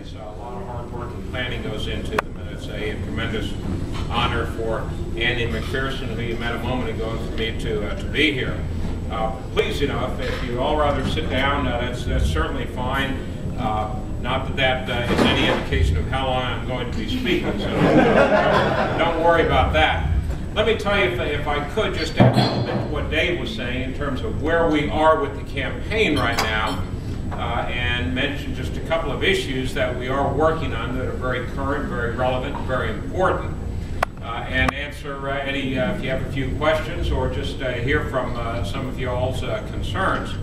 It's a lot of hard work and planning goes into them, and it's a tremendous honor for Andy McPherson, who you met a moment ago, and for me to be here. Please, if you all rather sit down, that's certainly fine. Not that that is any indication of how long I'm going to be speaking, so don't worry about that. Let me tell you, if I could, just add a little bit to what Dave was saying in terms of where we are with the campaign right now, and mention just a couple of issues that we are working on that are very current, very relevant, very important, and answer any, if you have a few questions, or just hear from some of y'all's concerns.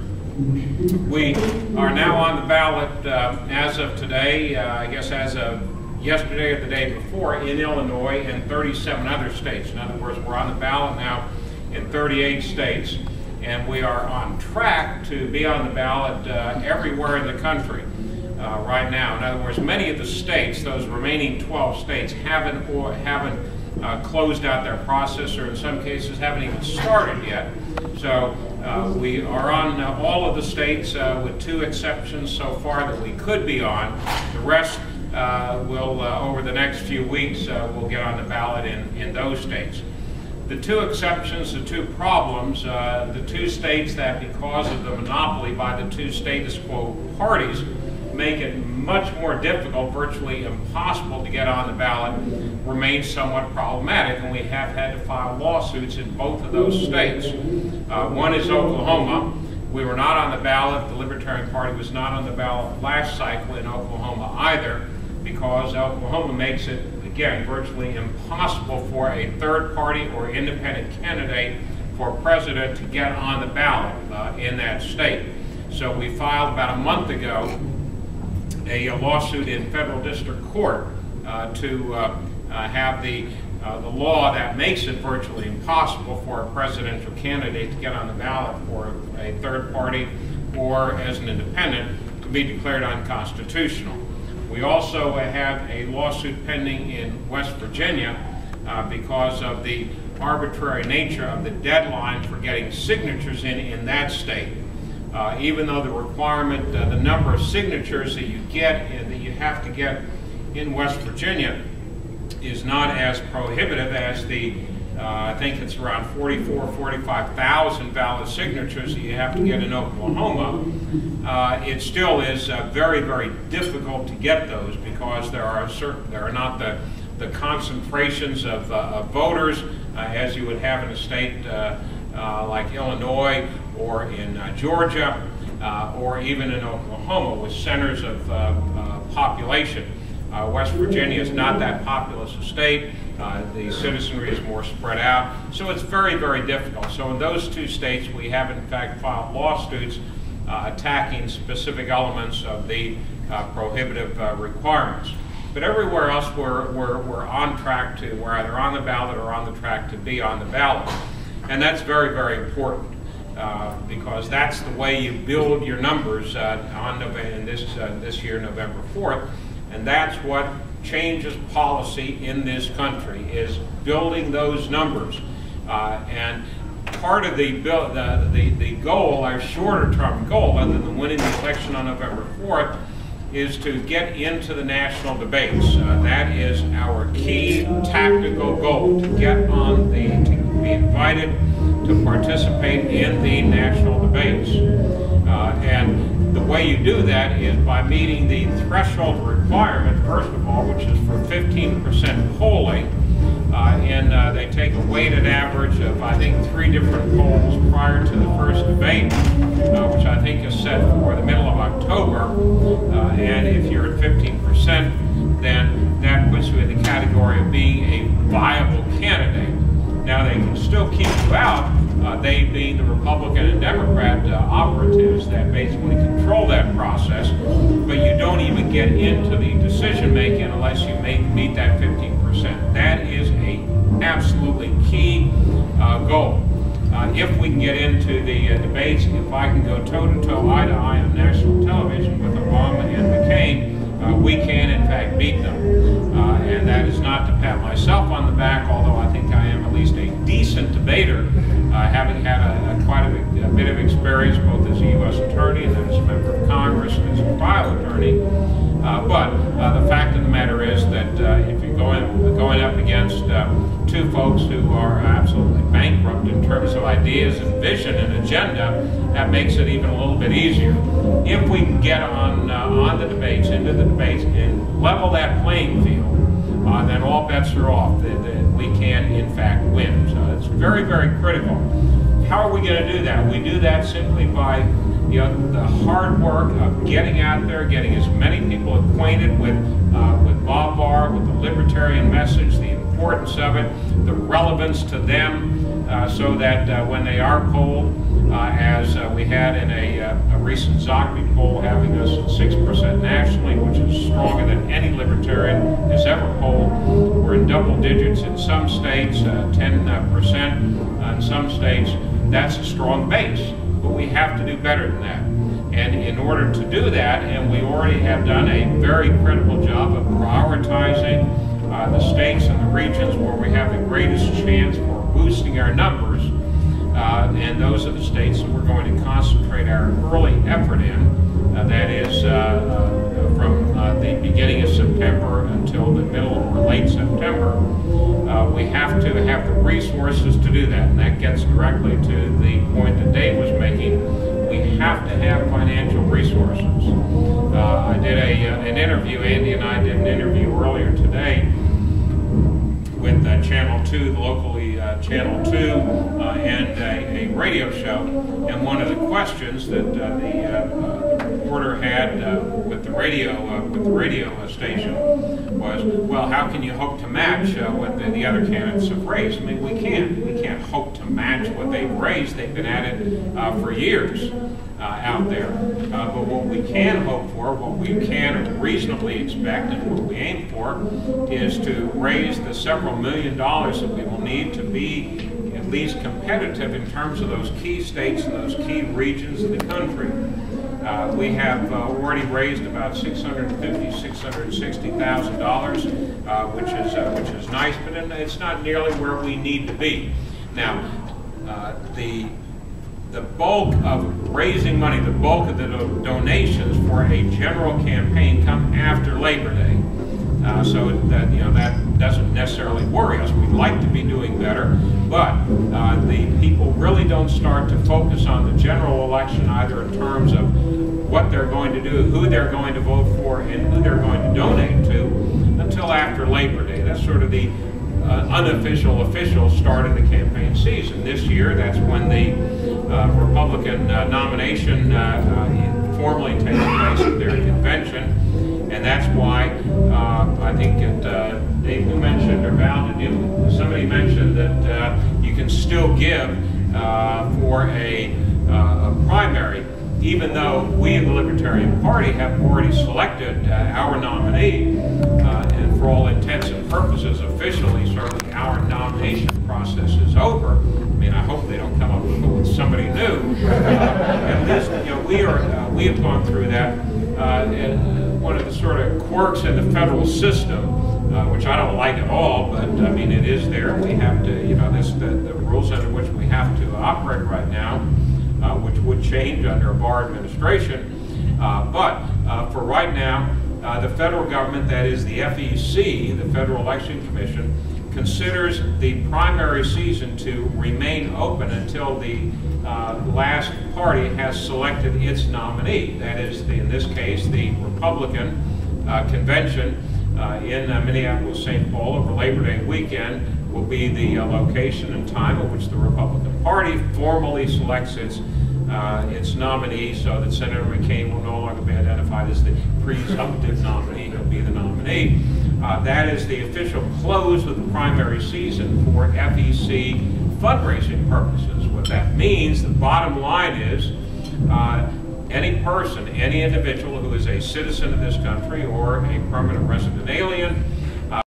We are now on the ballot as of today, I guess as of yesterday or the day before, in Illinois and 37 other states. In other words, we're on the ballot now in 38 states, and we are on track to be on the ballot everywhere in the country right now. In other words, many of the states, those remaining 12 states, haven't closed out their process, or in some cases haven't even started yet. So we are on all of the states with 2 exceptions so far that we could be on. The rest will, over the next few weeks, we'll get on the ballot in those states. The 2 exceptions, the 2 problems, the 2 states that, because of the monopoly by the 2 status quo parties, make it much more difficult, virtually impossible to get on the ballot, remain somewhat problematic, and we have had to file lawsuits in both of those states. One is Oklahoma. We were not on the ballot. The Libertarian Party was not on the ballot last cycle in Oklahoma either, because Oklahoma makes it, again, virtually impossible for a third party or independent candidate for president to get on the ballot in that state. So we filed about a month ago a lawsuit in federal district court to have the law that makes it virtually impossible for a presidential candidate to get on the ballot for a third party or as an independent to be declared unconstitutional. We also have a lawsuit pending in West Virginia because of the arbitrary nature of the deadline for getting signatures in that state. Even though the requirement, the number of signatures that you get and that you have to get in West Virginia is not as prohibitive as the, I think it's around 45,000 valid signatures that you have to get in Oklahoma. It still is very, very difficult to get those because there are not the concentrations of voters as you would have in a state like Illinois or in Georgia or even in Oklahoma with centers of population. West Virginia is not that populous a state. The citizenry is more spread out. So it's very, very difficult. So in those 2 states, we have in fact filed lawsuits attacking specific elements of the prohibitive requirements. But everywhere else, we're on track to, we're either on the ballot or on the track to be on the ballot. And that's very, very important because that's the way you build your numbers on this year, November 4th. And that's what changes policy in this country, is building those numbers. And part of the goal, our shorter-term goal, other than winning the election on November 4th, is to get into the national debates. That is our key tactical goal, to get on to be invited to participate in the national debates. And the way you do that is by meeting the threshold requirement, first of all, which is for 15% polling. And they take a weighted average of, I think, 3 different polls prior to the first debate, which I think is set for the middle of October. And if you're at 15%, then that puts you in the category of being a viable candidate. Now, they can still keep you out, they being the Republican and Democrat operatives that basically control that process, but you don't even get into the decision-making unless you meet that 15%. That is an absolutely key goal. If we can get into the debates, if I can go toe-to-toe, eye-to-eye on national television with Obama and McCain, we can, in fact, beat them. And that is not to pat myself on the back, although I think I am at least a decent debater. having had quite a bit of experience both as a U.S. attorney and then as a member of Congress and as a trial attorney. But the fact of the matter is that if you're going up against two folks who are absolutely bankrupt in terms of ideas and vision and agenda, that makes it even a little bit easier. If we can get on the debates, into the debates, and level that playing field, then all bets are off. We can, in fact, win. So it's very, very critical. How are we going to do that? We do that simply by the hard work of getting out there, getting as many people acquainted with Bob Barr, with the libertarian message, the importance of it, the relevance to them, so that when they are polled, as we had in a recent Zocchi poll, having us at 6% nationally, which is stronger than any libertarian has ever polled. We're in double digits in some states, 10% in some states. That's a strong base, but we have to do better than that. And in order to do that, and we already have done a very critical job of prioritizing the states and the regions where we have the greatest chance for boosting our numbers, and those are the states that we're going to concentrate our early effort in. That is from the beginning of September until the middle or late September. We have to have the resources to do that, and that gets directly to the point that Dave was making. We have to have financial resources. I did an interview, Andy and I did an interview earlier today with Channel 2, locally Channel 2, and a radio show. And one of the questions that the reporter had with the radio station was, well, how can you hope to match what the other candidates have raised? I mean, we can't hope to match what they've raised. They've been at it for years out there. But what we can hope for, what we can reasonably expect, and what we aim for, is to raise the several $million that we will need to be at least competitive in terms of those key states and those key regions of the country. We have already raised about $650,000, $660,000, which is nice, but it's not nearly where we need to be. Now, the bulk of raising money, the bulk of the donations for a general campaign come after Labor Day. So that that doesn't necessarily worry us. We'd like to be doing better, but the people really don't start to focus on the general election either in terms of what they're going to do, who they're going to vote for, and who they're going to donate to until after Labor Day. That's sort of the unofficial, official start of the campaign season. This year, that's when the Republican nomination formally takes place at their convention. And that's why I think Dave, you mentioned, or Val, somebody mentioned that you can still give for a primary, even though we in the Libertarian Party have already selected our nominee, and for all intents and purposes, officially, certainly our nomination process is over. I mean, I hope they don't come up with somebody new. At least, we have gone through that. And one of the sort of quirks in the federal system, which I don't like at all, but I mean, it is there. We have to, the rules under which we have to operate right now, which would change under a Barr administration. But for right now, the federal government, that is the FEC, the Federal Election Commission, considers the primary season to remain open until the last party has selected its nominee. That is, in this case, the Republican convention in Minneapolis-St. Paul over Labor Day weekend will be the location and time at which the Republican Party formally selects its nominee, so that Senator McCain will no longer be identified as the presumptive nominee. He'll be the nominee. That is the official close of the primary season for FEC fundraising purposes. What that means, the bottom line is, any person, any individual who is a citizen of this country or a permanent resident alien